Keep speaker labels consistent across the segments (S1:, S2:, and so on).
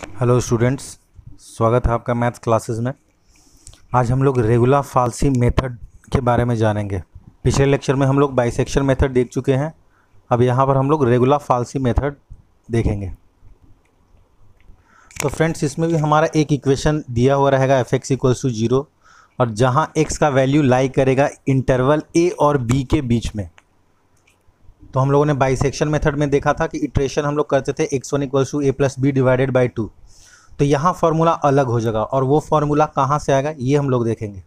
S1: Hello students, स्वागत है आपका मैथ्स क्लासेस में। आज हम लोग रेगुलर फाल्सी मेथड के बारे में जानेंगे। पिछले लेक्चर में हम लोग बाइसेक्शन मेथड देख चुके हैं। अब यहाँ पर हम लोग रेगुलर फाल्सी मेथड देखेंगे। तो फ्रेंड्स, इसमें भी हमारा एक इक्वेशन दिया हुआ रहेगा f(x = 0) और जहाँ x का वैल्यू लाई करेगा इंटरवल a और b के बीच में। तो हम लोगों ने बाइसेक्शन मेथड में देखा था कि इटरेशन हम लोग करते थे x1 = a + b / 2। तो यहाँ फार्मूला अलग हो जाएगा और वो फार्मूला कहाँ से आएगा ये हम लोग देखेंगे।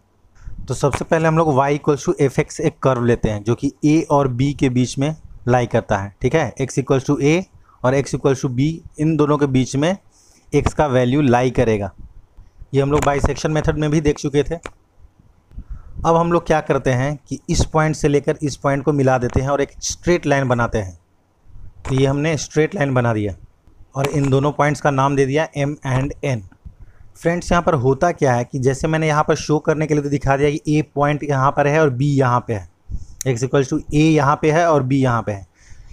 S1: तो सबसे पहले हम लोग y = f(x) एक कर्व लेते हैं जो कि a और b के बीच में लाई करता है। ठीक है, x = a और x = b, इन दोनों के बीच में x का वैल्यू लाई करेगा। ये हम लोग बाइसेक्शन मेथड में भी देख चुके थे। अब हम लोग क्या करते हैं कि इस पॉइंट से लेकर इस पॉइंट को मिला देते हैं और एक स्ट्रेट लाइन बनाते हैं। तो ये हमने स्ट्रेट लाइन बना दिया और इन दोनों पॉइंट्स का नाम दे दिया m एंड n। फ्रेंड्स, यहाँ पर होता क्या है कि जैसे मैंने यहाँ पर शो करने के लिए तो दिखा दिया कि a पॉइंट यहाँ पर है और b यहाँ पे है, x = a यहाँ पे है और b यहाँ पे है,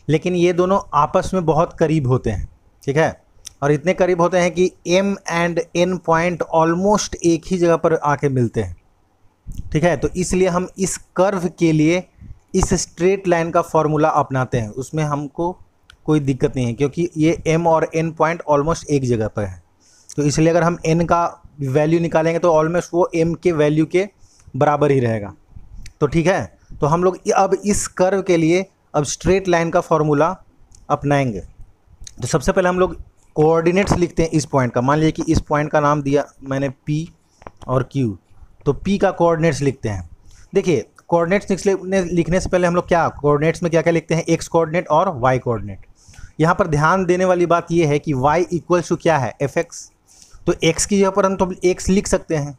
S1: लेकिन ये दोनों आपस में बहुत करीब होते हैं। ठीक है, और इतने करीब होते हैं कि m and n point almost एक ही जगह पर आके मिलते हैं। ठीक है, तो इसलिए हम इस कर्व के लिए इस स्ट्रेट लाइन का फॉर्मूला अपनाते हैं। उसमें हमको कोई दिक्कत नहीं है क्योंकि ये m और n पॉइंट ऑलमोस्ट एक जगह पर है। तो इसलिए अगर हम n का वैल्यू निकालेंगे तो ऑलमोस्ट वो m के वैल्यू के बराबर ही रहेगा। तो ठीक है, तो हम लोग अब इस कर्व के लिए अब स्ट्रेट लाइन का फॉर्मूला अपनाएंगे। तो सबसे पहले हम लोग कोऑर्डिनेट्स लिखते हैं इस पॉइंट का। मान लीजिए कि इस पॉइंट का नाम दिया मैंने p और q, तो p का कोऑर्डिनेट्स लिखते हैं। देखिए, कोऑर्डिनेट्स लिखने से पहले हम लोग क्या कोऑर्डिनेट्स में क्या क्या लिखते हैं, x कोऑर्डिनेट और y कोऑर्डिनेट। यहाँ पर ध्यान देने वाली बात ये है कि y = क्या है, f(x). तो x की जगह पर हम तो x लिख सकते हैं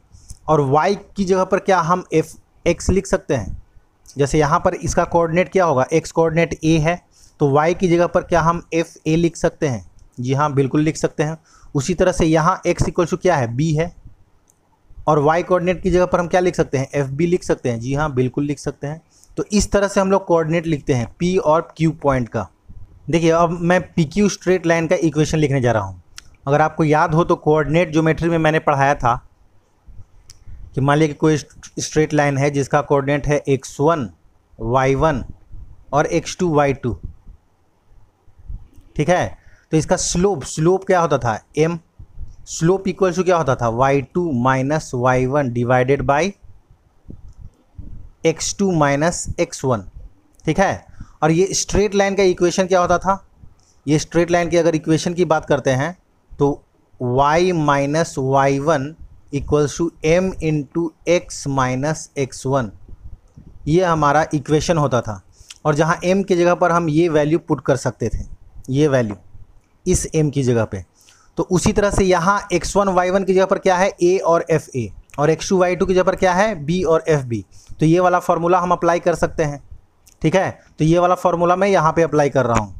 S1: और y की जगह पर क्या हम f(x) लिख सकते हैं। जैसे यहाँ पर इसका कोऑर्डिनेट क्या होगा, x कोऑर्डिनेट a है, तो y की जगह पर क्या हम fa लिख सकते हैं। जी हाँ, बिल्कुल लिख सकते हैं। उसी तरह से यहाँ x = क्या है, b है, और y कोऑर्डिनेट की जगह पर हम क्या लिख सकते हैं, fb लिख सकते हैं। जी हाँ, बिल्कुल लिख सकते हैं। तो इस तरह से हम लोग कोऑर्डिनेट लिखते हैं p और q पॉइंट का। देखिए, अब मैं PQ स्ट्रेट लाइन का इक्वेशन लिखने जा रहा हूँ। अगर आपको याद हो तो कोऑर्डिनेट ज्योमेट्री में मैंने पढ़ाया था कि मान लीजिए कि कोई स्ट्रेट लाइन है जिसका कोऑर्डिनेट है x1 y1 और x2 y2। ठीक है, तो इसका स्लोप क्या होता था, m। स्लोप = क्या होता था, y2 - y1 / x2 - x1। ठीक है, और ये स्ट्रेट लाइन का इक्वेशन क्या होता था, ये स्ट्रेट लाइन की अगर इक्वेशन की बात करते हैं तो y - y1 = m × x - x1, ये हमारा इक्वेशन होता था। और जहाँ m की जगह पर हम ये वैल्यू पुट कर सकते थे, ये वैल्यू इस m की जगह पे। तो उसी तरह से यहाँ x1 y1 की जगह पर क्या है, a और fa, और x2 y2 की जगह पर क्या है, b और fb। तो ये वाला फार्मूला हम अप्लाई कर सकते हैं। ठीक है, तो ये वाला फार्मूला मैं यहाँ पे अप्लाई कर रहा हूँ।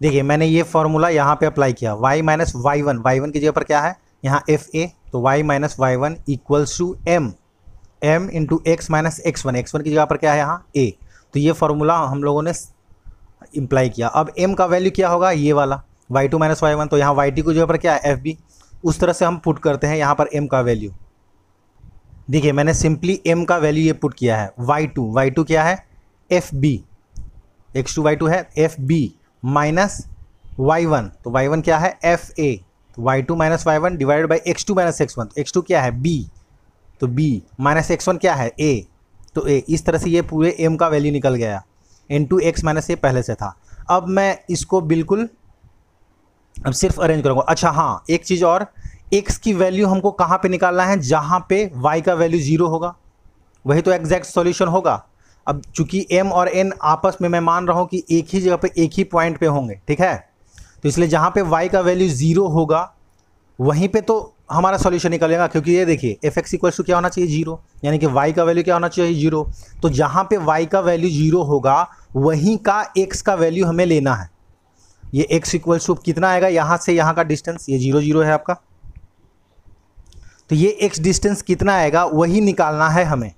S1: देखिए, मैंने ये फार्मूला यहाँ पे अप्लाई किया। y - y1 की जगह पर क्या है, यहाँ fa, तो y - y1 = m × x - x1 की जगह पर क्या है, यहाँ a। तो ये फार्मूला हम लोगों ने इम्प्लाई किया। अब m का वैल्यू क्या होगा, ये वाला y2 - y1, तो यहाँ y2 की जगह पर क्या है, fb। उस तरह से हम पुट करते हैं यहाँ पर m का वैल्यू। देखिए, मैंने सिंपली m का वैल्यू ये पुट किया है। y2 क्या है, fb, x2 y2 है fb माइनस y1, तो y1 क्या है, fa, तो y2 - y1 / x2 - x1, तो x2 क्या है, b, तो b माइनस x1 क्या है, a, तो a। इस तरह से ये पूरे m का वैल्यू निकल गया। into x - a पहले से था। अब मैं इसको बिल्कुल अब सिर्फ अरेंज करूँगा। अच्छा हाँ, एक चीज़ और, x की वैल्यू हमको कहाँ पे निकालना है, जहाँ पे y का वैल्यू 0 होगा, वही तो एग्जैक्ट सॉल्यूशन होगा। अब चूंकि m और n आपस में मैं मान रहा हूँ कि एक ही जगह पे एक ही पॉइंट पे होंगे। ठीक है, तो इसलिए जहाँ पे y का वैल्यू 0 होगा वहीं पे तो हमारा सॉल्यूशन निकलेगा, क्योंकि ये देखिए f(x) = क्या होना चाहिए, 0, यानी कि y का वैल्यू क्या होना चाहिए, 0। तो जहाँ पे y का वैल्यू 0 होगा वहीं का x का वैल्यू हमें लेना है। ये x = कितना आएगा, यहाँ से यहाँ का डिस्टेंस, ये 0 0 है आपका, तो ये x डिस्टेंस कितना आएगा वही निकालना है हमें।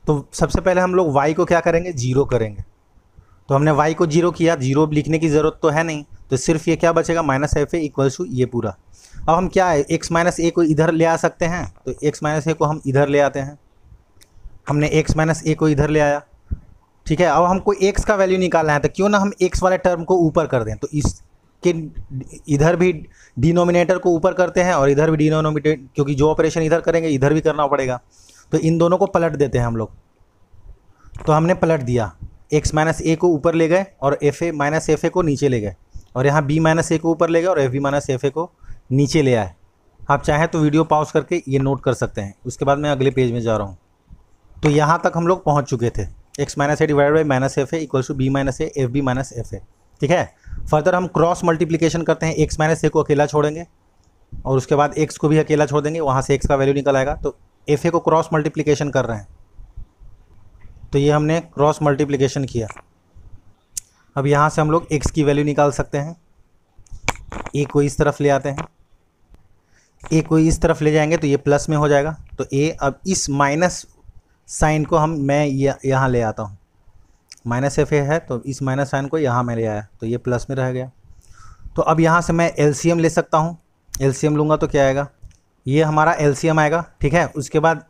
S1: तो सबसे पहले हम लोग y को क्या करेंगे, 0 करेंगे। तो हमने y को 0 किया, 0 लिखने की ज़रूरत तो है नहीं, तो सिर्फ ये क्या बचेगा, -fa = ये पूरा। अब हम क्या है, x माइनस ए को इधर ले आ सकते हैं, तो x माइनस ए को हम इधर ले आते हैं। हमने x माइनस ए को इधर ले आया, ठीक है। अब हमको x का वैल्यू निकालना है, तो क्यों ना हम x वाले टर्म को ऊपर कर दें, तो इसके इधर भी डिनोमिनेटर को ऊपर करते हैं और इधर भी डिनोमिनेटर, क्योंकि जो ऑपरेशन इधर करेंगे इधर भी करना पड़ेगा, तो इन दोनों को पलट देते हैं हम लोग। तो हमने पलट दिया, x माइनस ए को ऊपर ले गए और F A minus F A को नीचे ले गए, और यहाँ b माइनस ए को ऊपर ले गए और F B minus F A को नीचे ले आए। आप चाहें तो वीडियो पॉज करके ये नोट कर सकते हैं, उसके बाद मैं अगले पेज में जा रहा हूँ। तो यहाँ तक हम लोग पहुँच चुके थे, x minus A divide by minus F A equals to B minus A F B minus F A, ठीक है। फर्दर हम क्रॉस मल्टीप्लिकेशन करते हैं, x माइनस ए को अकेला छोड़ेंगे और उसके बाद x को भी अकेला छोड़ देंगे, वहाँ से x का वैल्यू निकल आएगा। तो एफ ए को क्रॉस मल्टीप्लिकेशन कर रहे हैं, तो ये हमने क्रॉस मल्टीप्लिकेशन किया। अब यहाँ से हम लोग x की वैल्यू निकाल सकते हैं। a को इस तरफ ले आते हैं, a को इस तरफ ले जाएंगे तो ये प्लस में हो जाएगा, तो a, अब इस माइनस साइन को मैं यहाँ ले आता हूँ, माइनस एफ ए है तो इस माइनस साइन को यहाँ मैं ले आया, तो ये प्लस में रह गया। तो अब यहाँ से मैं एलसीएम ले सकता हूँ, एलसीएम लूँगा तो क्या आएगा, ये हमारा एलसीएम आएगा, ठीक है। उसके बाद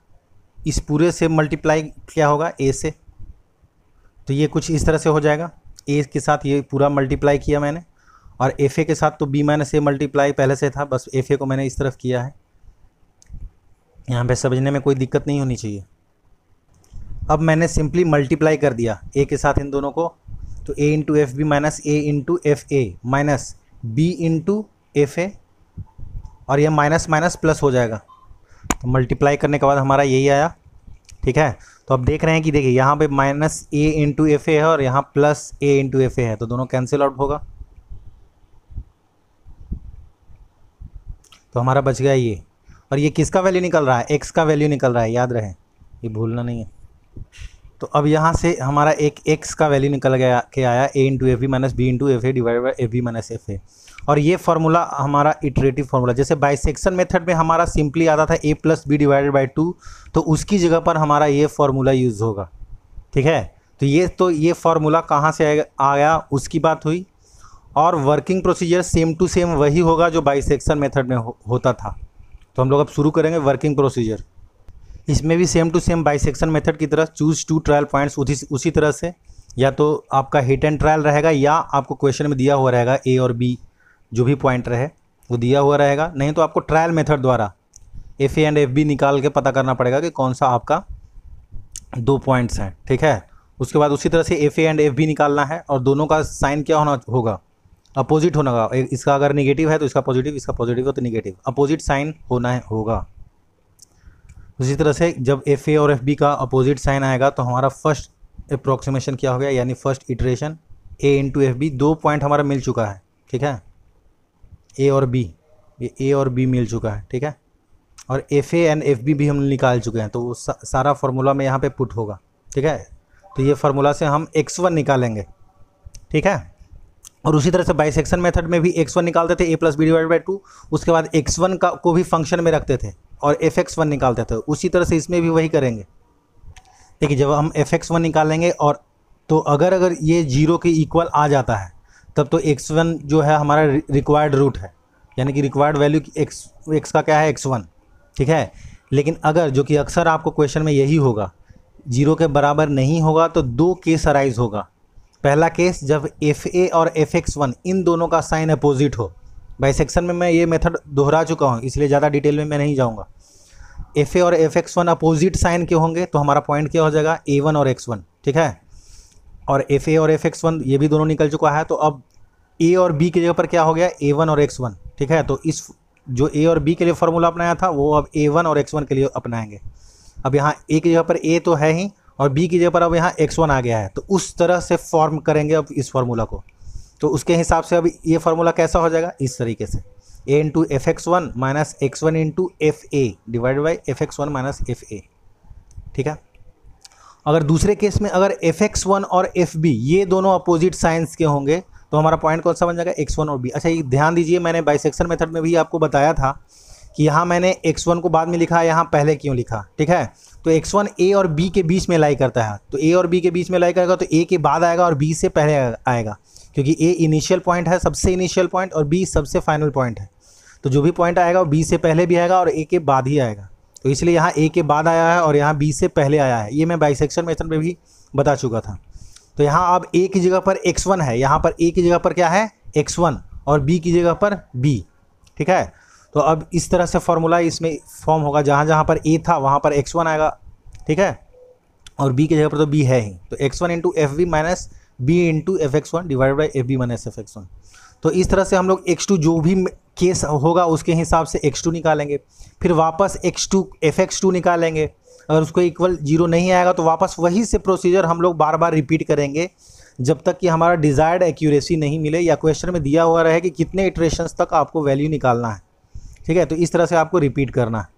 S1: इस पूरे से मल्टीप्लाई क्या होगा a से, तो ये कुछ इस तरह से हो जाएगा, a के साथ ये पूरा मल्टीप्लाई किया मैंने, और एफ ए के साथ तो b माइनस ए मल्टीप्लाई पहले से था, बस एफ ए को मैंने इस तरफ किया है। यहाँ पे समझने में कोई दिक्कत नहीं होनी चाहिए। अब मैंने सिंपली मल्टीप्लाई कर दिया a के साथ इन दोनों को, तो a into F B minus A into F A minus B into F A, और ये माइनस माइनस प्लस हो जाएगा। तो मल्टीप्लाई करने के बाद हमारा यही आया, ठीक है। तो अब देख रहे हैं कि देखिए यहाँ पे माइनस ए इंटू एफ ए है और यहाँ प्लस ए इंटू एफ ए है, तो दोनों कैंसिल आउट होगा, तो हमारा बच गया ये। और ये किसका वैल्यू निकल रहा है, x का वैल्यू निकल रहा है, याद रहे, ये भूलना नहीं है। तो अब यहाँ से हमारा एक x का वैल्यू निकल गया के आया a into F B minus B into F A divide by F B minus F A. और ये फार्मूला हमारा इटरेटिव फार्मूला, जैसे बाइसेक्शन मेथड में हमारा सिंपली आता था a plus B divided by 2, तो उसकी जगह पर हमारा ये फार्मूला यूज़ होगा, ठीक है। तो ये फार्मूला कहाँ से आ गया उसकी बात हुई, और working procedure same to same वही होगा जो बाइसेक्शन मेथड में होता था। तो हम लोग अब शुरू करेंगे वर्किंग प्रोसीजर। इसमें भी same to same bisection method की तरह चूज 2 ट्रायल पॉइंट्स उसी तरह से, या तो आपका हिट एंड ट्रायल रहेगा, या आपको क्वेश्चन में दिया हुआ रहेगा a और b जो भी पॉइंट रहे वो दिया हुआ रहेगा, नहीं तो आपको ट्रायल मेथड द्वारा F A and F B निकाल के पता करना पड़ेगा कि कौन सा आपका 2 पॉइंट्स हैं, ठीक है। उसके बाद उसी तरह से F A and F B निकालना है, और दोनों का साइन क्या होगा, अपोजिट होना होगा। इसका अगर नेगेटिव है तो इसका पॉजिटिव, इसका पॉजिटिव है तो नेगेटिव, अपोजिट साइन होगा। उसी तरह से जब एफ ए और एफ बी का अपोजिट साइन आएगा तो हमारा फर्स्ट अप्रोक्सीमेशन क्या हो गया, यानी फर्स्ट इटरेशन ए इंटू एफ बी, 2 पॉइंट हमारा मिल चुका है, ठीक है, ए और बी, ये ए और बी मिल चुका है, ठीक है। और F A and F B भी हम निकाल चुके हैं, तो वो सारा फार्मूला में यहाँ पे पुट होगा, ठीक है। तो ये फार्मूला से हम x1 निकालेंगे, ठीक है। और उसी तरह से बाइसेक्शन मेथड में भी x1 निकालते थे a plus B divide by 2, उसके बाद x1 को भी फंक्शन में रखते थे और fx1 निकालते थे। उसी तरह से इसमें भी वही करेंगे, देखिए जब हम fx1 निकालेंगे और तो अगर ये 0 के इक्वल आ जाता है तब तो x1 जो है हमारा रिक्वायर्ड रूट है, यानी कि रिक्वायर्ड वैल्यू x का क्या है, x1, ठीक है। लेकिन अगर, जो कि अक्सर आपको क्वेश्चन में यही होगा, 0 के बराबर नहीं होगा तो 2 केस अराइज होगा। पहला केस जब एफ ए और fx1 इन दोनों का साइन अपोजिट हो। बाइसेक्शन में मैं ये मेथड दोहरा चुका हूँ, इसलिए ज़्यादा डिटेल में मैं नहीं जाऊँगा। एफ ए और fx1 अपोजिट साइन के होंगे तो हमारा पॉइंट क्या हो जाएगा, a1 और x1, ठीक है। और एफ ए और fx1 ये भी दोनों निकल चुका है, तो अब a और b की जगह पर क्या हो गया, a1 और x1, ठीक है। तो इस जो a और b के लिए फार्मूला अपनाया था वो अब a1 और x1 के लिए अपनाएंगे। अब यहाँ a की जगह पर a तो है ही और b की जगह पर अब यहाँ x1 आ गया है, तो उस तरह से फॉर्म करेंगे अब इस फार्मूला को। तो उसके हिसाब से अब ये फार्मूला कैसा हो जाएगा, इस तरीके से a into fx1 minus x1 into F A divide by fx1 minus F A, ठीक है। अगर दूसरे केस में अगर fx1 और fb ये दोनों अपोजिट साइंस के होंगे तो हमारा पॉइंट कौन सा बन जाएगा, x1 और b। अच्छा ये ध्यान दीजिए, मैंने बाइसेक्शन मेथड में भी आपको बताया था कि यहाँ मैंने x1 को बाद में लिखा, यहाँ पहले क्यों लिखा, ठीक है। तो x1 a और b के बीच में लाई करता है, तो a और b के बीच में लाई करेगा तो a के बाद आएगा और b से पहले आएगा, क्योंकि a इनिशियल पॉइंट है, सबसे इनिशियल पॉइंट, और b सबसे फाइनल पॉइंट है। तो जो भी पॉइंट आएगा वो बी से पहले भी आएगा और ए के बाद ही आएगा। तो इसलिए यहाँ ए के बाद आया है और यहाँ बी से पहले आया है, ये मैं बाइसेक्शन मेथड में भी बता चुका था। तो यहाँ अब ए की जगह पर x1 है, यहाँ पर ए की जगह पर क्या है x1 और बी की जगह पर b, ठीक है। तो अब इस तरह से फॉर्मूला इसमें फॉर्म होगा, जहाँ जहाँ पर a था वहाँ पर x1 आएगा, ठीक है, और b की जगह पर तो b है ही, तो x1 into F B minus B into F X one divide by F B minus F X one. तो इस तरह से हम लोग x2 जो भी केस होगा उसके हिसाब से x2 निकालेंगे, फिर वापस x2 fx2 निकालेंगे। अगर उसको इक्वल 0 नहीं आएगा तो वापस वही से प्रोसीजर हम लोग बार बार रिपीट करेंगे जब तक कि हमारा डिज़ायर्ड एक्यूरेसी नहीं मिले या क्वेश्चन में दिया हुआ रहे कि कितने इटरेशंस तक आपको वैल्यू निकालना है, ठीक है। तो इस तरह से आपको रिपीट करना है।